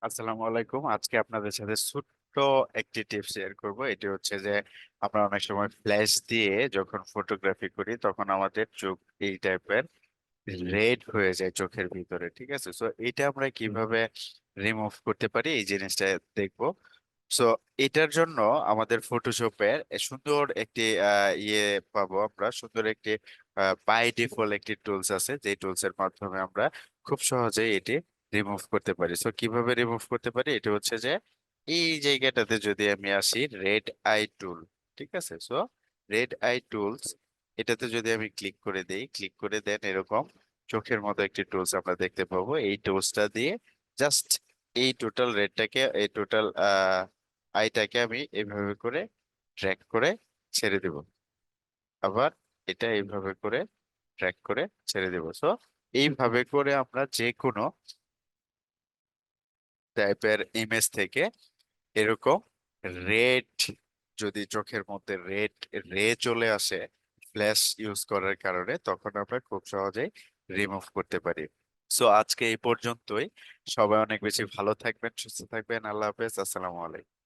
আসসালামু আলাইকুম। আজকে আপনাদের সাথে ছোট্ট একটি টিপস শেয়ার করব। এটি হচ্ছে যে আমরা অনেক সময় ফ্ল্যাশ দিয়ে যখন ফটোগ্রাফি করি তখন আমাদের চোখ এই টাইপের রেড হয়ে যায় চোখের ভিতরে, ঠিক আছে? সো এটা আমরা কিভাবে রিমুভ করতে পারি এই জিনিসটা দেখবো। সো এটার জন্য আমাদের ফটোশপের সুন্দর একটি পাবো, আমরা সুন্দর একটি বাই ডিফল্ট একটি টুলস আছে, যে টুলস এর মাধ্যমে আমরা খুব সহজেই এটি রিমুভ করতে পারি। সো কিভাবে রিমুভ করতে পারি, এটা হচ্ছে যে এই জায়গাটাতে যদি আমি আসি, রেড আই টুল, ঠিক আছে? সো রেড আই টুলস, এটাতে যদি আমি ক্লিক করে দেই, ক্লিক করে দেন এরকম চোখের মতো একটি টুলস আমরা দেখতে পাবো। এই টুলসটা দিয়ে জাস্ট এই টোটাল রেডটাকে, এই টোটাল আইটাকে আমি এইভাবে করে ট্র্যাক করে ছেড়ে দেব। আবার এটা এইভাবে করে ট্র্যাক করে ছেড়ে দেব। সো এইভাবে করে আমরা যে কোনো টাইপের ইমেজ থেকে এরকম রেড, যদি চোখের মধ্যে রেড রে চলে আসে ফ্ল্যাশ ইউজ করার কারণে, তখন আমরা খুব সহজেই রিমুভ করতে পারি। সো আজকে এই পর্যন্তই। সবাই অনেক বেশি ভালো থাকবেন, সুস্থ থাকবেন। আল্লাহ হাফেজ, আসসালামু আলাইকুম।